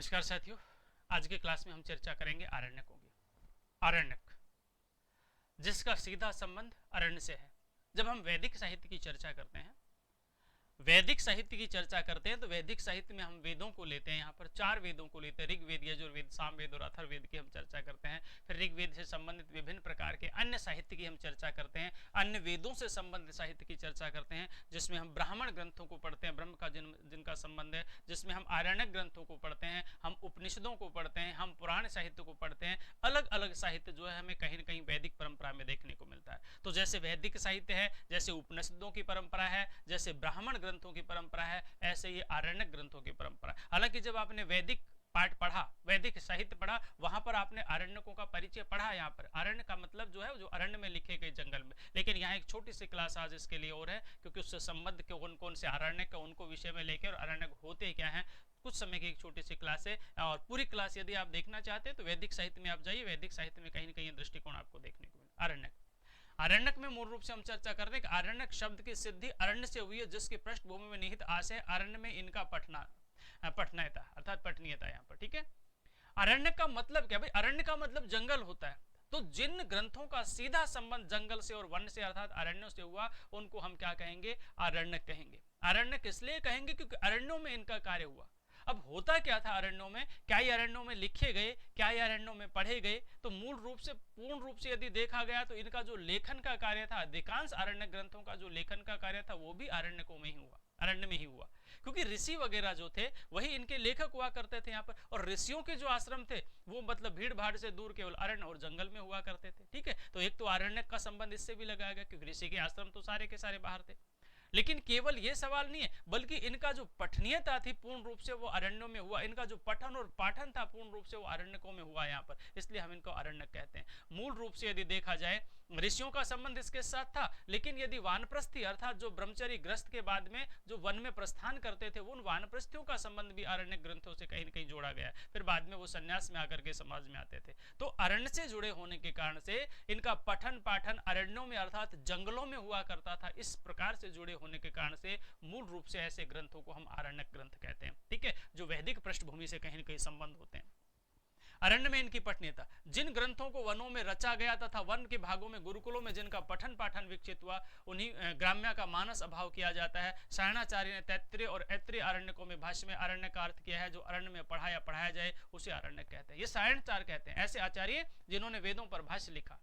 नमस्कार साथियों, आज के क्लास में हम चर्चा करेंगे आरण्यकों की। आरण्यक जिसका सीधा संबंध अरण्य से है। जब हम वैदिक साहित्य की चर्चा करते हैं, वैदिक साहित्य की चर्चा करते हैं तो वैदिक साहित्य में हम वेदों को लेते हैं। यहाँ पर 4 वेदों को लेते हैं, ऋग्वेद, यजुर्वेद, सामवेद और अथर्ववेद की हम चर्चा करते हैं। फिर ऋग्वेद से संबंधित विभिन्न प्रकार के अन्य साहित्य की हम चर्चा करते हैं, अन्य वेदों से संबंधित साहित्य की चर्चा करते हैं, जिसमें हम ब्राह्मण ग्रंथों को पढ़ते हैं, ब्रह्म का जिनका संबंध है, जिसमें हम आरण्यक ग्रंथों को पढ़ते हैं, हम उपनिषदों को पढ़ते हैं, हम पुराण साहित्य को पढ़ते हैं। अलग अलग साहित्य जो है हमें कहीं न कहीं वैदिक परंपरा में देखने को मिलता है। तो जैसे वैदिक साहित्य है, जैसे उपनिषदों की परंपरा है, जैसे ब्राह्मण ग्रंथों की परंपरा है, ऐसे ही आरण्यक ग्रंथों की परंपरा। हालांकि जब आपने वैदिक पाठ पढ़ा, वैदिक साहित्य पढ़ा, वहां पर आपने आरण्यकों का परिचय पढ़ा। यहाँ पर आरण्य का मतलब जो है जो अरण्य में लिखे गए जंगल में। लेकिन यहाँ एक छोटी सी क्लास आज इसके लिए और है, क्योंकि उससे संबंध के कौन कौन से आरण्य का उनको विषय में लेकर और अरण्य होते क्या है, कुछ समय की एक छोटी सी क्लास है। और पूरी क्लास यदि आप देखना चाहते हैं तो वैदिक साहित्य में आप जाइए, वैदिक साहित्य में कहीं ना कहीं दृष्टिकोण आपको देखने को मिले। आरण्यक, आरण्यक में मूल रूप से हम चर्चा कर रहे हैं कि आरण्यक शब्द की सिद्धि अरण्य से हुई है, जिसकी पृष्ठभूमि में निहित आशय अरण्य में इनका पठनीयता अर्थात पठनीयता यहाँ पर। ठीक है, अरण्यक का मतलब क्या भाई? अरण्य का मतलब जंगल होता है। तो जिन ग्रंथों का सीधा संबंध जंगल से और वन से अर्थात अरण्यों से हुआ, उनको हम क्या कहेंगे? आरण्यक कहेंगे। आरण्यक इसलिए कहेंगे क्योंकि अरण्यों में इनका कार्य हुआ। अब होता क्या था अरण्यों में? क्या ये अरण्यों में लिखे गए, क्या ये अरण्यों में पढ़े गए? तो मूल रूप से पूर्ण रूप से यदि देखा गया तो इनका जो लेखन का कार्य था, अधिकांश अरण्य ग्रंथों का जो लेखन का कार्य था वो भी अरण्यकों में ही हुआ, अरण्य में ही हुआ। क्योंकि ऋषि वगैरह जो थे वही इनके लेखक हुआ करते थे यहाँ पर। और ऋषियों के जो आश्रम थे वो मतलब भीड़ भाड़ से दूर केवल अरण्य और जंगल में हुआ करते थे। ठीक है, तो एक तो अरण्यक का संबंध इससे भी लगाया गया क्योंकि ऋषि के आश्रम तो सारे के सारे बाहर थे। लेकिन केवल ये सवाल नहीं है, बल्कि इनका जो पठनीयता थी पूर्ण रूप से वो अरण्यों में हुआ। इनका जो पठन और पाठन था पूर्ण रूप से वो अरण्यकों में हुआ यहाँ पर, इसलिए हम इनको अरण्यक कहते हैं। मूल रूप से यदि देखा जाए ऋषियों का संबंध इसके साथ था, लेकिन यदि वानप्रस्थी अर्थात जो ब्रह्मचर्य ग्रस्त के बाद में जो वन में प्रस्थान करते थे, उन वानप्रस्थियों का संबंध भी अरण्य ग्रंथों से कहीं न कहीं जोड़ा गया। फिर बाद में वो संन्यास में आकर के समाज में आते थे। तो अरण्य से जुड़े होने के कारण से इनका पठन पाठन अरण्यों में अर्थात जंगलों में हुआ करता था। इस प्रकार से जुड़े होने के कारण से मूल रूप से ऐसे ग्रंथों को हम आरण्यक ग्रंथ कहते हैं। ठीक है, जो वैदिक पृष्ठभूमि से कहीं न कहीं संबंध होते हैं। अरण्य में इनकी पठनीयता, जिन ग्रंथों को वनों में रचा गया तथा वन के भागों में गुरुकुलों में जिनका पठन पाठन विकसित हुआ, उन्हीं ग्राम्य का मानस अभाव किया जाता है। सायणाचार्य ने तैत्तिरीय और ऐत्तिरीय आरण्यकों में भाष्य में अरण्य का अर्थ किया है, जो अरण्य में पढ़ा या पढ़ाया जाए उसे अरण्यक कहते हैं। ये सायणाचार्य कहते हैं, ऐसे आचार्य जिन्होंने वेदों पर भाष्य लिखा।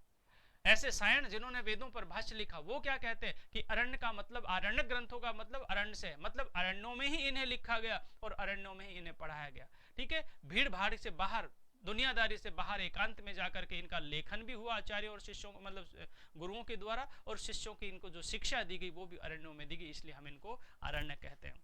ऐसे सायण जिन्होंने वेदों पर भाष्य लिखा वो क्या कहते हैं कि अरण्य का मतलब, आरण्यक ग्रंथों का मतलब अरण्य से, मतलब अरण्यों में ही इन्हें लिखा गया और अरण्यों में ही इन्हें पढ़ाया गया। ठीक है, भीड़ भाड़ से बाहर, दुनियादारी से बाहर एकांत में जाकर के इनका लेखन भी हुआ आचार्य और शिष्यों को, मतलब गुरुओं के द्वारा, और शिष्यों की इनको जो शिक्षा दी गई वो भी अरण्यों में दी गई, इसलिए हम इनको अरण्य कहते हैं।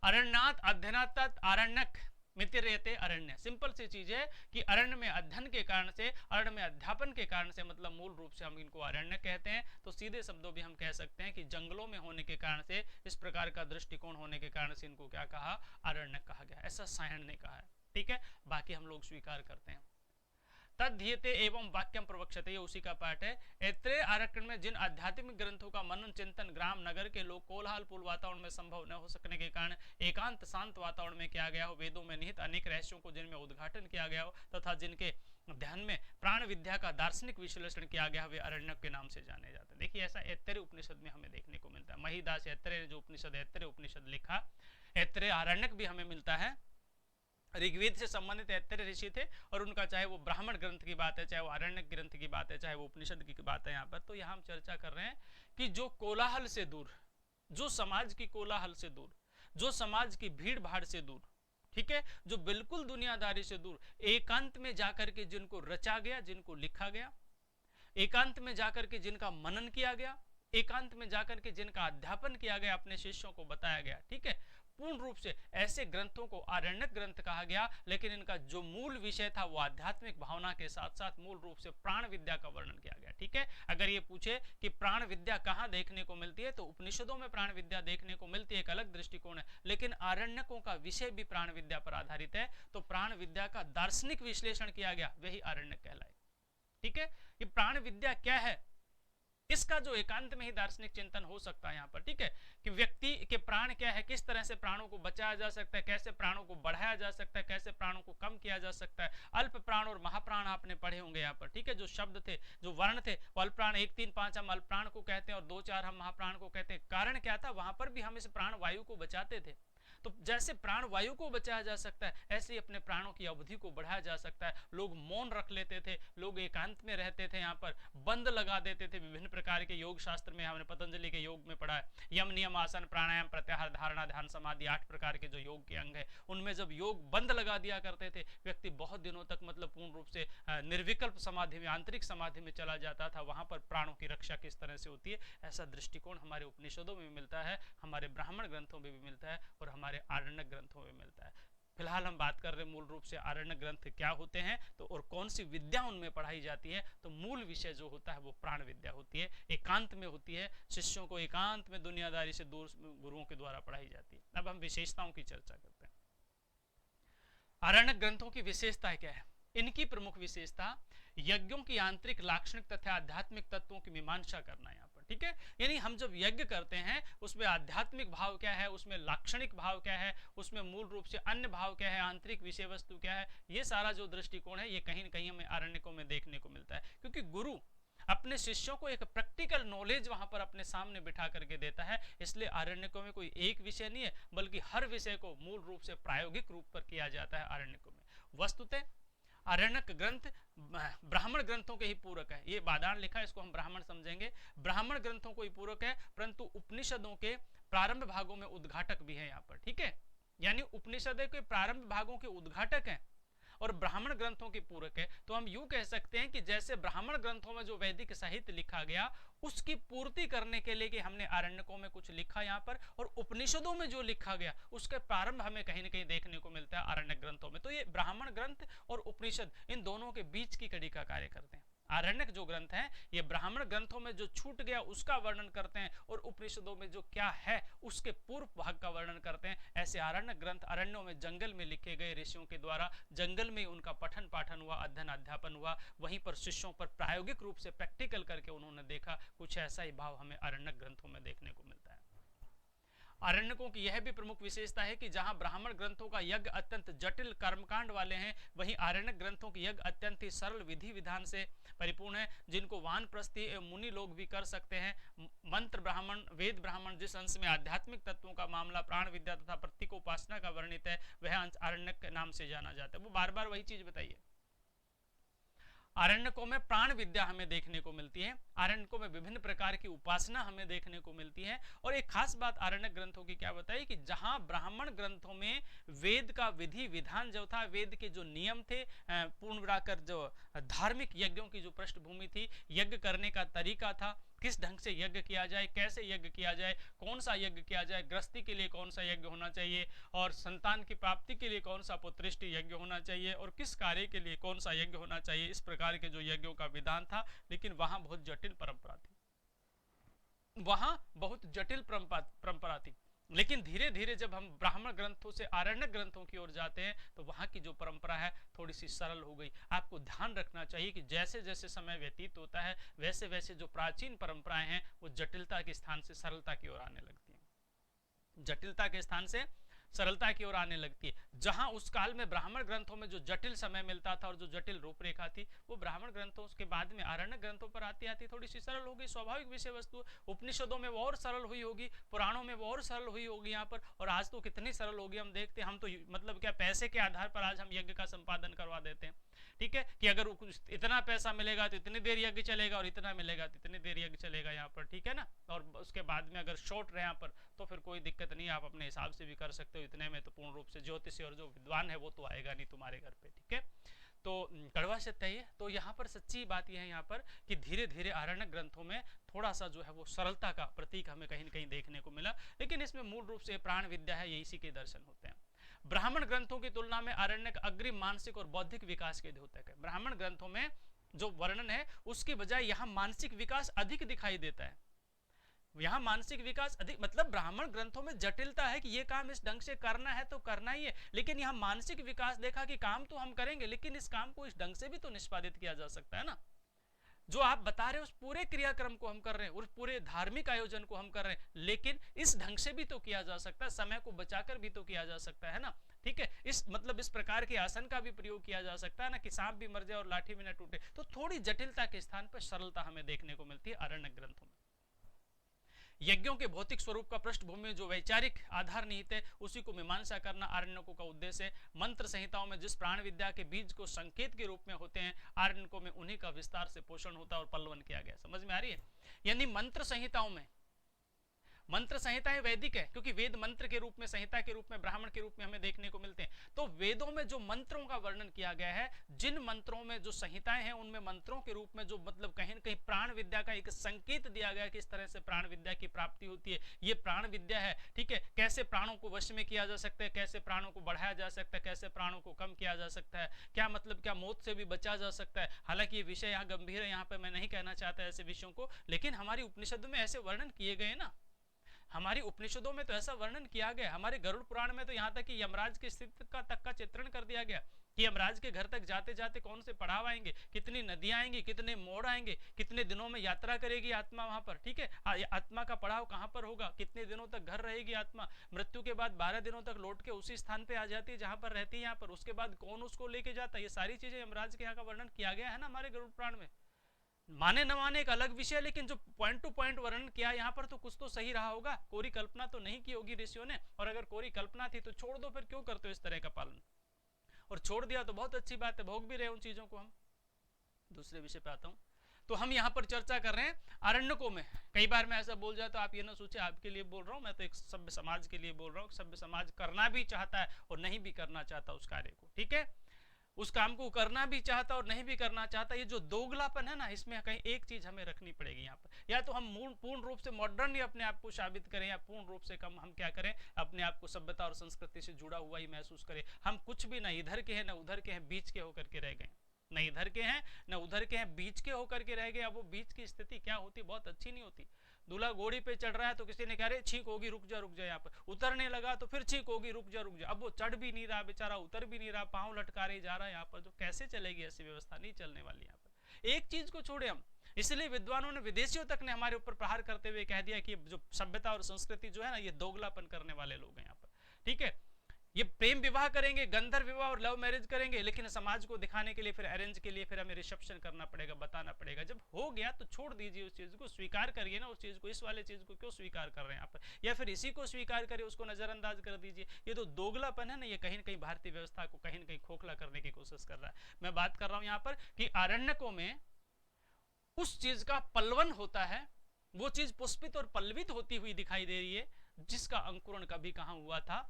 अरण्यात अध्ययनात् आरण्यक मितिरेते अरण्य। सिंपल सी चीज है कि अरण्य में अध्ययन के कारण से, अरण्य में अध्यापन के कारण से, मतलब मूल रूप से हम इनको अरण्य कहते हैं। तो सीधे शब्दों में हम कह सकते हैं कि जंगलों में होने के कारण से, इस प्रकार का दृष्टिकोण होने के कारण से इनको क्या कहा? अरण्य कहा गया। ऐसा सायण ने कहा है। ठीक है, बाकी हम लोग स्वीकार करते हैं। तद्धीयते एवं वाक्यम प्रवक्षते, ये उसी का पाठ है। ऐत्रेय आरण्यक में जिन आध्यात्मिक ग्रंथों का मनन चिंतन ग्राम नगर के लोग कोलाहलपूर्ण वातावरण में संभव न हो सकने के कारण एकांत शांत वातावरण में किया गया हो, वेदों में निहित अनेक रहस्यों को जिनमें उद्घाटन किया गया हो तथा जिनके ध्यान में प्राण विद्या का दार्शनिक विश्लेषण किया गया, वे अरण्यक के नाम से जाने जाते हैं। देखिए ऐसा ऐत्रेय उपनिषद में हमें देखने को मिलता है। महिदास ऐत्रेय ने जो उपनिषद ऐत्रेय उपनिषद लिखा, ऐत्रेय आरण्यक भी हमें मिलता है। ऋग्वेद से संबंधित ऐत्रेय ऋषि थे और उनका चाहे वो ब्राह्मण ग्रंथ की बात है, चाहे वो आरण्यक ग्रंथ की बात है, चाहे वो उपनिषद की बात है यहाँ पर। तो यहाँ हम चर्चा कर रहे हैं कि जो कोलाहल से दूर, जो समाज की कोलाहल से दूर, जो समाज की भीड़ भाड़ से दूर, ठीक है, जो बिल्कुल दुनियादारी से दूर, एकांत में जाकर के जिनको रचा गया, जिनको लिखा गया, एकांत में जाकर के जिनका मनन किया गया, एकांत में जाकर के जिनका अध्यापन किया गया, अपने शिष्यों को बताया गया। ठीक है, पूर्ण रूप से ऐसे ग्रंथों को आरण्यक ग्रंथ कहा गया। लेकिन इनका जो मूल विषय था वो आध्यात्मिक भावना के साथ साथ मूल रूप से प्राण विद्या का वर्णन किया गया। ठीक है, अगर ये पूछे कि प्राण विद्या कहाँ देखने को मिलती है, तो उपनिषदों में प्राण विद्या देखने को मिलती है, एक अलग दृष्टिकोण है। लेकिन आरण्यकों का विषय भी प्राण विद्या पर आधारित है, तो प्राण विद्या का दार्शनिक विश्लेषण किया गया, वही आरण्यक कहलाए। ठीक है, ये प्राण विद्या क्या है? इसका जो एकांत में ही दार्शनिक चिंतन हो सकता है यहाँ पर, ठीक है, कि व्यक्ति के प्राण क्या है, किस तरह से प्राणों को बचाया जा सकता है, कैसे प्राणों को बढ़ाया जा सकता है, कैसे प्राणों को कम किया जा सकता है। अल्प प्राण और महाप्राण आपने पढ़े होंगे यहाँ पर, ठीक है, जो शब्द थे, जो वर्ण थे, वो अल्प प्राण 1 3 5 हम अल्प प्राण को कहते हैं और 2 4 हम महाप्राण को कहते हैं। कारण क्या था, वहां पर भी हम इस प्राण वायु को बचाते थे। तो जैसे प्राण वायु को बचाया जा सकता है, ऐसे ही अपने प्राणों की अवधि को बढ़ाया जा सकता है। लोग मौन रख लेते थे, लोग एकांत में रहते थे, यहाँ पर बंद लगा देते थे। विभिन्न प्रकार के योग शास्त्र में हमने पतंजलि के योग में पढ़ा है, यम नियम आसन प्राणायाम प्रत्याहार धारणा ध्यान समाधि 8 प्रकार के जो योग के अंग है, उनमें जब योग बंद लगा दिया करते थे, व्यक्ति बहुत दिनों तक मतलब पूर्ण रूप से निर्विकल्प समाधि में, आंतरिक समाधि में चला जाता था। वहां पर प्राणों की रक्षा किस तरह से होती है, ऐसा दृष्टिकोण हमारे उपनिषदों में मिलता है, हमारे ब्राह्मण ग्रंथों में भी मिलता है और हमारे आरण्यक ग्रंथों में मिलता है। फिलहाल हम बात कर रहे हैं मूल रूप से आरण्यक ग्रंथ क्या होते हैं, तो और कौन सी विद्या उनमें पढ़ाई जाती है। तो मूल विषय जो होता है वो प्राण विद्या होती है, एकांत में होती है, शिष्यों को एकांत में दुनियादारी से दूर गुरुओं के द्वारा पढ़ाई जाती है। अब हम विशेषताओं की चर्चा करते हैं। आरण्यक ग्रंथों की विशेषता क्या है? इनकी प्रमुख विशेषता यज्ञों की आंतरिक लाक्षणिक तथा आध्यात्मिक तत्वों की मीमांसा करना है यहाँ पर, ठीक है। यानी हम जब यज्ञ करते हैं उसमें आध्यात्मिक भाव क्या है, उसमें लाक्षणिक भाव क्या है, उसमें मूल रूप से अन्य भाव क्या है, आंतरिक विषय वस्तु क्या है, ये सारा जो दृष्टिकोण है ये कहीं न कहीं हमें आरण्यकों में देखने को मिलता है। क्योंकि गुरु अपने शिष्यों को एक प्रैक्टिकल नॉलेज वहां पर अपने सामने बिठा करके देता है, इसलिए आरण्यकों में कोई एक विषय नहीं है, बल्कि हर विषय को मूल रूप से प्रायोगिक रूप पर किया जाता है आरण्यकों में। वस्तुतः आरण्यक ग्रंथ ब्राह्मण ग्रंथों के ही पूरक है। ये बादान लिखा है, इसको हम ब्राह्मण समझेंगे, ब्राह्मण ग्रंथों को ही पूरक है, परंतु उपनिषदों के प्रारंभ भागों में उद्घाटक भी है यहाँ पर, ठीक है। यानी उपनिषदों के प्रारंभ भागों के उद्घाटक है और ब्राह्मण ग्रंथों की पूरक है। तो हम यूं कह सकते हैं कि जैसे ब्राह्मण ग्रंथों में जो वैदिक साहित्य लिखा गया उसकी पूर्ति करने के लिए कि हमने आरण्यकों में कुछ लिखा यहाँ पर, और उपनिषदों में जो लिखा गया उसके प्रारंभ हमें कहीं न कहीं देखने को मिलता है आरण्यक ग्रंथों में। तो ये ब्राह्मण ग्रंथ और उपनिषद इन दोनों के बीच की कड़ी का कार्य करते हैं। आरण्यक जो ग्रंथ है ये ब्राह्मण ग्रंथों में जो छूट गया उसका वर्णन करते हैं और उपनिषदों में जो क्या है उसके पूर्व भाग का वर्णन करते हैं। ऐसे आरण्यक ग्रंथ अरण्यों में जंगल में लिखे गए ऋषियों के द्वारा, जंगल में उनका पठन पाठन हुआ, अध्ययन अध्यापन हुआ, वहीं पर शिष्यों पर प्रायोगिक रूप से प्रैक्टिकल करके उन्होंने देखा। कुछ ऐसा ही भाव हमें आरण्यक ग्रंथों में देखने को मिलता है। आरण्यकों की यह भी प्रमुख विशेषता है कि जहां ब्राह्मण ग्रंथों का यज्ञ अत्यंत जटिल कर्मकांड वाले हैं, वहीं आरण्यक ग्रंथों के यज्ञ अत्यंत ही सरल विधि विधान से परिपूर्ण है, जिनको वानप्रस्थी एवं मुनि लोग भी कर सकते हैं। मंत्र ब्राह्मण, वेद ब्राह्मण जिस अंश में आध्यात्मिक तत्वों का मामला, प्राण विद्या तथा प्रतीकोपासना का वर्णित है, वह अंश आरण्यक के नाम से जाना जाता है। वो बार बार वही चीज बताइए। आरण्यकों में प्राण विद्या हमें देखने को मिलती है, आरण्यकों में विभिन्न प्रकार की उपासना हमें देखने को मिलती है। और एक खास बात आरण्यक ग्रंथों की क्या बताई कि जहां ब्राह्मण ग्रंथों में वेद का विधि विधान जो था, वेद के जो नियम थे, पूर्ण मिलाकर जो धार्मिक यज्ञों की जो पृष्ठभूमि थी, यज्ञ करने का तरीका था, किस ढंग से यज्ञ किया जाए, कैसे यज्ञ किया जाए, कौन सा यज्ञ किया जाए, गृहस्थी के लिए कौन सा यज्ञ होना चाहिए, और संतान की प्राप्ति के लिए कौन सा पुत्रेष्टि यज्ञ होना चाहिए, और किस कार्य के लिए कौन सा यज्ञ होना चाहिए, इस प्रकार के जो यज्ञों का विधान था। लेकिन वहां बहुत जटिल परंपरा थी, वहां बहुत जटिल परंपरा थी। लेकिन धीरे धीरे जब हम ब्राह्मण ग्रंथों से आरण्यक ग्रंथों की ओर जाते हैं तो वहां की जो परंपरा है थोड़ी सी सरल हो गई। आपको ध्यान रखना चाहिए कि जैसे जैसे समय व्यतीत होता है वैसे वैसे जो प्राचीन परंपराएं हैं वो जटिलता के स्थान से सरलता की ओर आने लगती हैं, जटिलता के स्थान से सरलता की ओर आने लगती है। जहां उस काल में ब्राह्मण ग्रंथों में जो जटिल समय मिलता था और जो जटिल रूपरेखा थी, वो ब्राह्मण ग्रंथों के बाद में आरण्यक ग्रंथों पर आती आती थोड़ी सी सरल होगी। स्वाभाविक विषय वस्तु उपनिषदों में वो और सरल हुई होगी, पुराणों में वो और सरल हुई होगी यहाँ पर, और आज तो कितनी सरल होगी हम देखते हैं। हम तो मतलब क्या पैसे के आधार पर आज हम यज्ञ का संपादन करवा देते हैं, ठीक है, कि अगर इतना पैसा मिलेगा तो इतनी देर यज्ञ चलेगा और इतना मिलेगा तो इतनी देर यज्ञ चलेगा यहाँ पर, ठीक है ना। और उसके बाद में अगर शॉर्ट रहे यहाँ पर तो फिर कोई दिक्कत नहीं, आप अपने हिसाब से भी कर सकते हो। इतने में तो पूर्ण रूप से ज्योतिषी और जो विद्वान है वो तो आएगा नहीं तुम्हारे घर पे, ठीक है। तो कड़वा सत्य है। तो यहाँ पर सच्ची बात यह है यहाँ पर कि धीरे धीरे आरण्यक ग्रंथों में थोड़ा सा जो है वो सरलता का प्रतीक हमें कहीं न कहीं देखने को मिला, लेकिन इसमें मूल रूप से प्राण विद्या है, ये इसी के दर्शन होते हैं। ब्राह्मण ग्रंथों की तुलना में आरण्यक अग्रिम मानसिक और बौद्धिक विकास के द्योतक है। ब्राह्मण ग्रंथों में जो वर्णन है उसकी बजाय यहाँ मानसिक विकास अधिक दिखाई देता है। यहाँ मानसिक विकास अधिक, मतलब ब्राह्मण ग्रंथों में जटिलता है कि ये काम इस ढंग से करना है तो करना ही है, लेकिन यहाँ मानसिक विकास देखा कि काम तो हम करेंगे लेकिन इस काम को इस ढंग से भी तो निष्पादित किया जा सकता है ना। जो आप बता रहे हैं उस पूरे क्रियाक्रम को हम कर रहे हैं, उस पूरे धार्मिक आयोजन को हम कर रहे हैं, लेकिन इस ढंग से भी तो किया जा सकता है, समय को बचाकर भी तो किया जा सकता है ना। ठीक है, इस मतलब इस प्रकार के आसन का भी प्रयोग किया जा सकता है ना, कि सांप भी मर जाए और लाठी भी न टूटे। तो थोड़ी जटिलता के स्थान पर सरलता हमें देखने को मिलती है आरण्य ग्रंथों में। यज्ञों के भौतिक स्वरूप का पृष्ठभूमि में जो वैचारिक आधार निहित है उसी को मीमांसा करना आरण्यकों का उद्देश्य है। मंत्र संहिताओं में जिस प्राण विद्या के बीज को संकेत के रूप में होते हैं, आरण्यकों में उन्हीं का विस्तार से पोषण होता है और पल्लवन किया गया। समझ में आ रही है? यानी मंत्र संहिताओं में, मंत्र संहिताएं वैदिक है क्योंकि वेद मंत्र के रूप में, संहिता के रूप में, ब्राह्मण के रूप में हमें देखने को मिलते हैं। तो वेदों में जो मंत्रों का वर्णन किया गया है, जिन मंत्रों में जो संहिताएं हैं उनमें मंत्रों के रूप में जो मतलब कहीं न कहीं प्राण विद्या का एक संकेत दिया गया, किस तरह से प्राण विद्या की प्राप्ति होती है, ये प्राण विद्या है। ठीक है, कैसे प्राणों को वश में किया जा सकता है, कैसे प्राणों को बढ़ाया जा सकता है, कैसे प्राणों को कम किया जा सकता है, क्या मतलब क्या मौत से भी बचा जा सकता है। हालांकि ये विषय यहाँ गंभीर है, यहाँ पर मैं नहीं कहना चाहता ऐसे विषयों को, लेकिन हमारी उपनिषदों में ऐसे वर्णन किए गए ना, हमारी उपनिषदों में तो ऐसा वर्णन किया गया। हमारे गरुड़ पुराण में तो यहाँ तक कि यमराज की स्थिति का तक का चित्रण कर दिया गया कि यमराज के घर तक जाते जाते कौन से पड़ाव आएंगे, कितनी नदियां आएंगी, कितने मोड़ आएंगे, कितने दिनों में यात्रा करेगी आत्मा वहां पर। ठीक है, आत्मा का पड़ाव कहां पर होगा, कितने दिनों तक घर रहेगी आत्मा, मृत्यु के बाद 12 दिनों तक लौट के उसी स्थान पे आ जाती है जहां पर रहती है यहाँ पर, उसके बाद कौन उसको लेके जाता है। ये सारी चीजें यमराज के यहाँ का वर्णन किया गया है ना हमारे गरुड़ पुराण में। माने न माने एक अलग विषय, लेकिन जो पॉइंट टू पॉइंट वर्णन किया यहाँ पर तो कुछ तो सही रहा होगा। कोरी कल्पना तो नहीं की होगी ऋषियों ने, और अगर कोरी कल्पना थी तो छोड़ दो, फिर क्यों करते हो इस तरह का पालन। और छोड़ दिया तो बहुत अच्छी बात है, भोग भी रहे उन चीजों को हम। दूसरे विषय पे आता हूँ। तो हम यहाँ पर चर्चा कर रहे हैं आरण्यकों में। कई बार मैं ऐसा बोल जाए तो आप ये ना सोचे आपके लिए बोल रहा हूँ, मैं तो एक सभ्य समाज के लिए बोल रहा हूँ। सभ्य समाज करना भी चाहता है और नहीं भी करना चाहता उस कार्य को। ठीक है, उस काम को करना भी चाहता और नहीं भी करना चाहता। ये जो दोगलापन है ना, इसमें कहीं एक चीज हमें रखनी पड़ेगी यहाँ पर। या तो हम पूर्ण रूप से मॉडर्न अपने आप को साबित करें, या पूर्ण रूप से कम हम क्या करें, अपने आप को सभ्यता और संस्कृति से जुड़ा हुआ ही महसूस करें। हम कुछ भी ना इधर के हैं ना उधर के हैं, बीच के होकर के रह गए। न इधर के हैं न उधर के हैं, बीच के होकर के रह गए। अब वो बीच की स्थिति क्या होती, बहुत अच्छी नहीं होती। दूल्हा घोड़ी पे चढ़ रहा है तो किसी ने कह रहे छींक होगी, रुक जा रुक जा। यहाँ पर उतरने लगा तो फिर छींक होगी, रुक जा रुक जा। अब वो चढ़ भी नहीं रहा बेचारा, उतर भी नहीं रहा, पांव लटका रहे जा रहा है यहाँ पर। जो कैसे चलेगी ऐसी व्यवस्था, नहीं चलने वाली यहाँ पर। एक चीज को छोड़े हम, इसलिए विद्वानों ने, विदेशियों तक ने हमारे ऊपर प्रहार करते हुए कह दिया कि जो सभ्यता और संस्कृति जो है ना, ये दोगलापन करने वाले लोग हैं यहाँ पर। ठीक है, ये प्रेम विवाह करेंगे, गंधर्व विवाह और लव मैरिज करेंगे, लेकिन समाज को दिखाने के लिए फिर अरेंज के लिए फिर हमें रिसेप्शन करना पड़ेगा, बताना पड़ेगा। जब हो गया तो छोड़ दीजिए उस चीज को, स्वीकार करिए ना उस चीज को। इस वाले चीज को क्यों स्वीकार कर रहे हैं यहाँ पर, या फिर इसी को स्वीकार करिए, उसको नजरअंदाज कर दीजिए। ये तो दोगलापन है ना, ये कहीं ना कहीं भारतीय व्यवस्था को कहीं ना कहीं खोखला करने की कोशिश कर रहा है। मैं बात कर रहा हूं यहाँ पर कि आरण्यकों में उस चीज का पल्लवन होता है, वो चीज पुष्पित और पल्लवित होती हुई दिखाई दे रही है, जिसका अंकुरण कभी कहां हुआ था,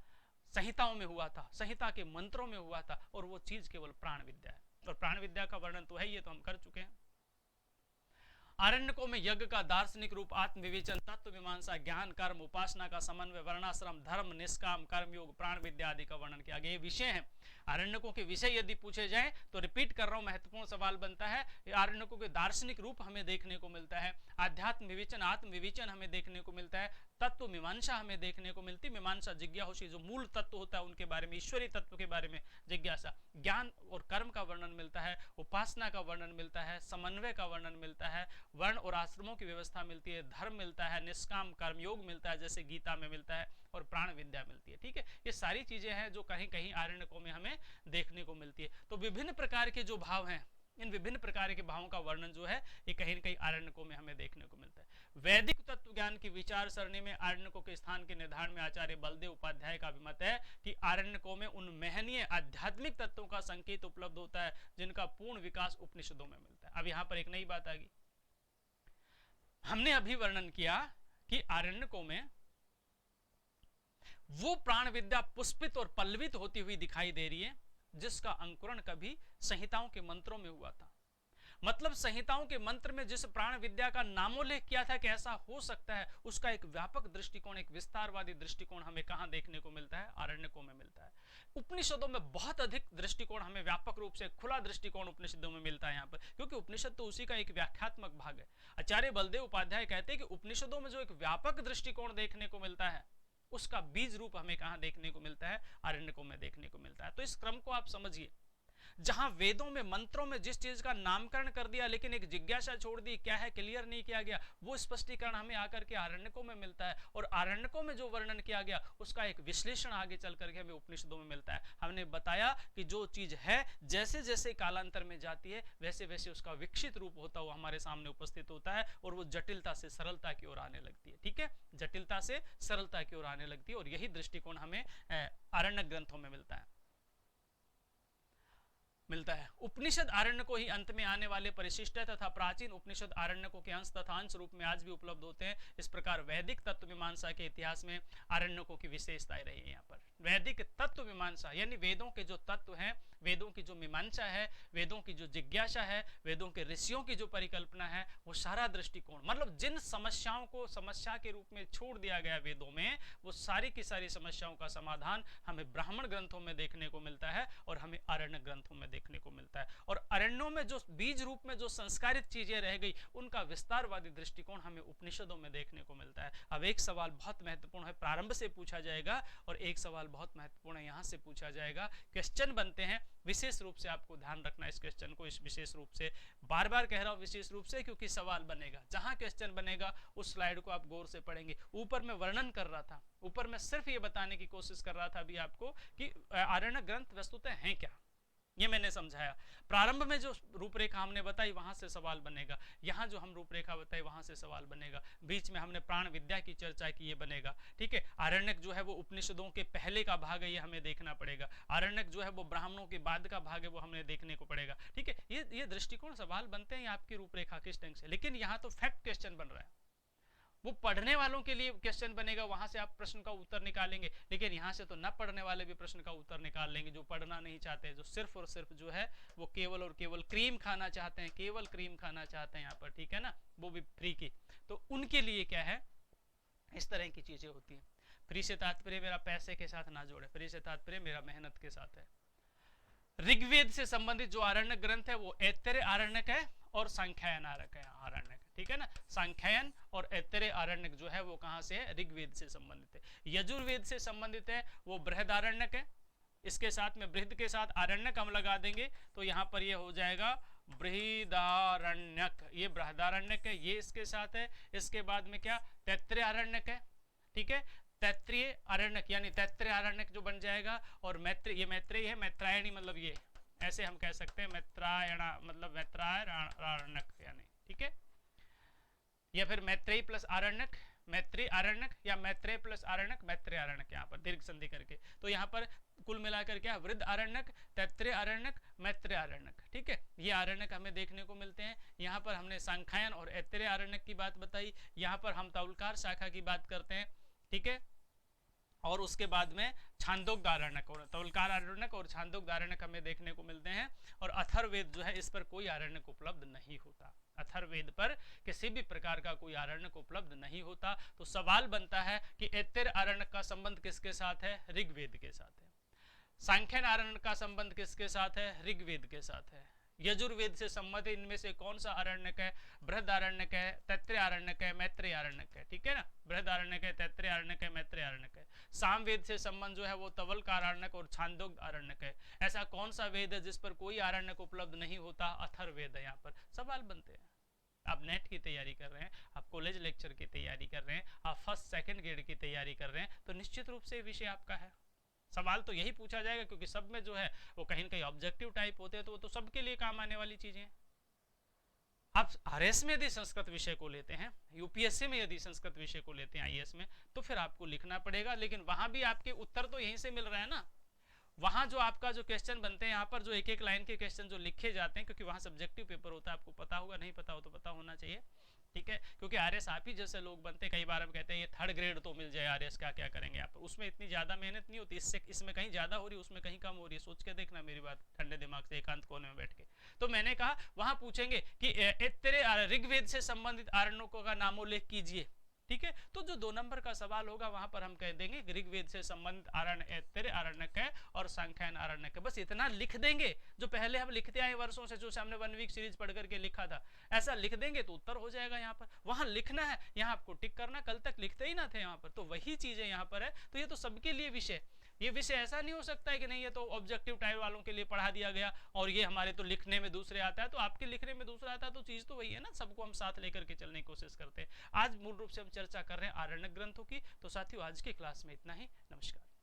संहिताओं में हुआ था, संहिता के मंत्रों में हुआ था। और वो चीज केवल प्राण विद्या है, और प्राण विद्या का वर्णन तो है, ये तो हम कर चुके हैं। आरण्यकों में यज्ञ का दार्शनिक रूप, आत्मविवेचन, तत्व मीमांसा, ज्ञान, कर्म, उपासना का समन्वय, वर्णाश्रम, धर्म, निष्काम, कर्मयोग, प्राण विद्या आदि का वर्णन किया गया। ये विषय है। आरण्यकों के विषय यदि पूछे जाए तो रिपीट कर रहा हूं, महत्वपूर्ण सवाल बनता है। आरण्यकों के दार्शनिक रूप हमें देखने को मिलता है, आध्यात्म विवेचन, आत्मविवेचन हमें देखने को मिलता है, तत्व मीमांसा हमें देखने को मिलती है। मीमांसा जिज्ञासा, जो मूल तत्व होता है उनके बारे में, ईश्वरीय तत्व के बारे में जिज्ञासा। ज्ञान और कर्म का वर्णन मिलता है, उपासना का वर्णन मिलता है, समन्वय का वर्णन मिलता है, वर्ण और आश्रमों की व्यवस्था मिलती है, धर्म मिलता है, निष्काम कर्मयोग मिलता है जैसे गीता में मिलता है, और प्राण विद्या मिलती है। ठीक है, ये सारी चीजें हैं जो कहीं कहीं आरण्यकों में हमें देखने को मिलती है। तो विभिन्न प्रकार के जो भाव हैं, इन विभिन्न प्रकार के भावों का वर्णन जो है ये कहीं न कहीं आरण्यकों में हमें देखने को मिलता है। वैदिक तत्व ज्ञान की विचार सरणी में आरण्यकों के स्थान के निर्धारण में आचार्य बलदेव उपाध्याय का अभिमत है कि आरण्यकों में उन महनीय आध्यात्मिक तत्वों का संकेत उपलब्ध होता है जिनका पूर्ण विकास उपनिषदों में मिलता है। अब यहाँ पर एक नई बात आ गई। हमने अभी वर्णन किया कि आरण्यकों में वो प्राण विद्या पुष्पित और पल्लवित होती हुई दिखाई दे रही है जिसका अंकुरण कभी संहिताओं के मंत्रों में हुआ था। मतलब संहिताओं के मंत्र में जिस प्राण विद्या का नामोल्लेख किया था कि ऐसा हो सकता है, उसका एक व्यापक दृष्टिकोण, एक विस्तारवादी दृष्टिकोण हमें कहां देखने को मिलता है, आरण्यकों में मिलता है। उपनिषदों में बहुत अधिक दृष्टिकोण हमें व्यापक रूप से, खुला दृष्टिकोण उपनिषदों में मिलता है यहाँ पर, क्योंकि उपनिषद तो उसी का एक व्याख्यात्मक भाग है। आचार्य बलदेव उपाध्याय कहते हैं कि उपनिषदों में जो एक व्यापक दृष्टिकोण देखने को मिलता है उसका बीज रूप हमें कहां देखने को मिलता है, आरण्यकों में देखने को मिलता है। तो इस क्रम को आप समझिए। जहां वेदों में मंत्रों में जिस चीज का नामकरण कर दिया लेकिन एक जिज्ञासा छोड़ दी, क्या है क्लियर नहीं किया गया, वो स्पष्टीकरण हमें आकर के आरण्यकों में मिलता है। और आरण्यकों में जो वर्णन किया गया उसका एक विश्लेषण आगे चल करके हमें उपनिषदों में मिलता है। हमने बताया कि जो चीज है जैसे जैसे कालांतर में जाती है वैसे वैसे उसका विकसित रूप होता हुआ हमारे सामने उपस्थित होता है और वो जटिलता से सरलता की ओर आने लगती है। ठीक है, जटिलता से सरलता की ओर आने लगती है और यही दृष्टिकोण हमें आरण्यक ग्रंथों में मिलता है। उपनिषद आरण्य को ही अंत में आने वाले परिशिष्ट तथा प्राचीन उपनिषद आरण्यकों के अंश तथा अंश रूप में आज भी उपलब्ध होते हैं। इस प्रकार वैदिक तत्व मीमांसा के इतिहास में आरण्यकों की विशेषताएं रही है। यहाँ पर वैदिक तत्व मीमांसा यानी वेदों के जो तत्व हैं, वेदों की जो मीमांसा है, वेदों की जो जिज्ञासा है, वेदों के ऋषियों की जो परिकल्पना है, वो सारा दृष्टिकोण मतलब जिन समस्याओं को समस्या के रूप में छोड़ दिया गया वेदों में, वो सारी की सारी समस्याओं का समाधान हमें ब्राह्मण ग्रंथों में देखने को मिलता है और हमें आरण्य ग्रंथों में देखने को मिलता है। और अरण्यों में जो बीज रूप में जो संस्कारित चीजें रह गई उनका विस्तारवादी दृष्टिकोण हमें उपनिषदों में देखने को मिलता है। अब एक सवाल बहुत महत्वपूर्ण है, प्रारंभ से पूछा जाएगा और एक सवाल बहुत महत्वपूर्ण है, यहां से पूछा जाएगा। क्वेश्चन बनते हैं, विशेष रूप से आपको ध्यान रखना इस क्वेश्चन को, इस विशेष रूप से बार बार कह रहा हूं विशेष रूप से क्योंकि सवाल बनेगा। जहां क्वेश्चन बनेगा उस स्लाइड को आप गौर से पढ़ेंगे। ऊपर मैं वर्णन कर रहा था, ऊपर मैं सिर्फ ये बताने की कोशिश कर रहा था अभी आपको कि आरण्य ग्रंथ वस्तुतः हैं क्या, ये मैंने समझाया। प्रारंभ में जो रूपरेखा हमने बताई वहां से सवाल बनेगा, यहाँ जो हम रूपरेखा बताई वहां से सवाल बनेगा, बीच में हमने प्राण विद्या की चर्चा की, ये बनेगा। ठीक है, आरण्यक जो है वो उपनिषदों के पहले का भाग है, ये हमें देखना पड़ेगा। आरण्यक जो है वो ब्राह्मणों के बाद का भाग है, वो हमें देखने को पड़ेगा। ठीक है, ये दृष्टिकोण सवाल बनते हैं आपकी रूपरेखा किस ढंग से, लेकिन यहाँ तो फैक्ट क्वेश्चन बन रहा है। वो पढ़ने वालों के लिए क्वेश्चन बनेगा, वहां से आप प्रश्न का उत्तर निकालेंगे, लेकिन यहाँ से तो न पढ़ने वाले भी प्रश्न का उत्तर निकाल लेंगे, जो पढ़ना नहीं चाहते, जो सिर्फ और सिर्फ जो है वो केवल और केवल क्रीम खाना चाहते हैं, केवल क्रीम खाना चाहते हैं यहाँ पर। ठीक है ना, वो भी फ्री की, तो उनके लिए क्या है, इस तरह की चीजें होती है। फ्री से तात्पर्य मेरा पैसे के साथ ना जोड़े, फ्री से तात्पर्य मेरा मेहनत के साथ है। ऋग्वेद से संबंधित जो आरण्यक ग्रंथ है वो ऐतरेय आरण्यक है और सांख्यायन आरण्यक। ठीक है ना, सांख्यायन और ऐतरेय आरण्यक जो है वो कहां से है, ऋग्वेद से संबंधित है। यजुर्वेद से संबंधित है वो बृहदारण्यक है, इसके साथ में बृहद के साथ आरण्यक हम लगा देंगे तो यहाँ पर ये हो जाएगा बृहदारण्यक, ये बृहदारण्यक है, ये इसके साथ है। इसके बाद में क्या, तैत्तरीय आरण्यक है। ठीक है, तैत्तरीय आरण्यक यानी तैत्तरीय आरण्यक जो बन जाएगा, और मैत्रेय, ये मैत्रेय है, मैत्रायणी मतलब ये ऐसे हम कह सकते हैं, मैत्रायणा मतलब मैत्रायणारण्यक यानी। ठीक है, या फिर मैत्रेय प्लस आरण्यक, मैत्रेय आरण्यक, या मैत्रेय प्लस आरण्यक, मैत्रेय आरण्यक, यहाँ पर दीर्घ संधि करके। तो यहाँ पर कुल मिलाकर क्या, वृद्ध आरण्यक, तैत्तरीय आरण्यक, मैत्रेय आरण्यक। ठीक है, ये आरण्यक हमें देखने को मिलते हैं। यहाँ पर हमने सांख्यायन और ऐतरेय आरण्यक की बात बताई, यहाँ पर हम तौलकार शाखा की बात करते हैं। ठीक है, और उसके बाद में छांदोग्य आरण्यक और तौलकार आरण्यक और छांदोग्य आरण्यक हमें देखने को मिलते हैं। और अथर्ववेद जो है इस पर कोई आरण्यक उपलब्ध नहीं होता, अथर्ववेद पर किसी भी प्रकार का कोई आरण्यक उपलब्ध नहीं होता। तो सवाल बनता है कि ऐतरेय आरण्यक का संबंध किसके साथ है, ऋग्वेद के साथ है। सांख्यायन आरण्यक का संबंध किसके साथ है, ऋग्वेद के साथ है। यजुर्वेद से संबंधित इनमें से कौन सा आरण्यक है, बृहदारण्यक है, तैत्तरीय आरण्यक है, मैत्रेय आरण्यक है। ठीक है ना, बृहदारण्यक है, तैत्तरीय आरण्यक है, मैत्रेय आरण्यक है। सामवेद से संबंध जो है वो तवलकार आरण्यक और छांदोग्य आरण्यक है। ऐसा कौन सा वेद है जिस पर कोई आरण्यक उपलब्ध नहीं होता, अथर्ववेद है। यहाँ पर सवाल बनते हैं। आप नेट की तैयारी कर रहे हैं, आप कॉलेज लेक्चर की तैयारी कर रहे हैं, आप फर्स्ट सेकंड ग्रेड की तैयारी कर रहे हैं, तो निश्चित रूप से विषय आपका है। सवाल तो यही पूछा जाएगा, क्योंकि सब में जो है वो कहीं न कहीं ऑब्जेक्टिव टाइप होते हैं, तो वो तो सबके लिए काम आने वाली चीजें हैं। आप आरएस में यदि संस्कृत विषय को लेते हैं, यूपीएससी में यदि संस्कृत विषय को लेते हैं, आईएएस में, तो फिर आपको लिखना पड़ेगा। लेकिन वहां भी आपके उत्तर तो यहीं से मिल रहा है ना। वहां जो आपका जो क्वेश्चन बनते हैं, यहाँ पर जो एक एक लाइन के क्वेश्चन जो लिखे जाते हैं, क्योंकि वहां सब्जेक्टिव पेपर होता है, आपको पता होगा, नहीं पता हो तो पता होना चाहिए। ठीक है, क्योंकि आरएस आप ही जैसे लोग बनते हैं, कई बार हम कहते हैं ये थर्ड ग्रेड तो मिल जाए आरएस का, क्या करेंगे आप, उसमें इतनी ज्यादा मेहनत नहीं होती, इसमें कहीं ज्यादा हो रही है, उसमें कहीं कम हो रही है। सोच के देखना मेरी बात ठंडे दिमाग से, एकांत कोने में बैठ के। तो मैंने कहा वहां पूछेंगे कि तेरे ऋग्वेद से संबंधित आरण्यकों का नामोल्लेख कीजिए। ठीक है, तो जो 2 नंबर का सवाल होगा वहां पर हम कह देंगे ऋग्वेद से संबंधित आरण्य ऐतरेय आरण्यक है और सांख्यायन आरण्यक है। बस इतना लिख देंगे, जो पहले हम लिखते आए वर्षों से, जो हमने 1 वीक सीरीज पढ़ करके लिखा था, ऐसा लिख देंगे तो उत्तर हो जाएगा। यहाँ पर वहां लिखना है, यहाँ आपको टिक करना, कल तक लिखते ही ना थे यहाँ पर, तो वही चीजें यहाँ पर है। तो ये तो सबके लिए विषय, ये विषय ऐसा नहीं हो सकता है कि नहीं ये तो ऑब्जेक्टिव टाइप वालों के लिए पढ़ा दिया गया और ये हमारे तो लिखने में दूसरे आता है, तो आपके लिखने में दूसरा आता है, तो चीज तो वही है ना, सबको हम साथ लेकर के चलने की कोशिश करते हैं। आज मूल रूप से हम चर्चा कर रहे हैं आरण्यक ग्रंथों की। तो साथियों आज की क्लास में इतना ही। नमस्कार।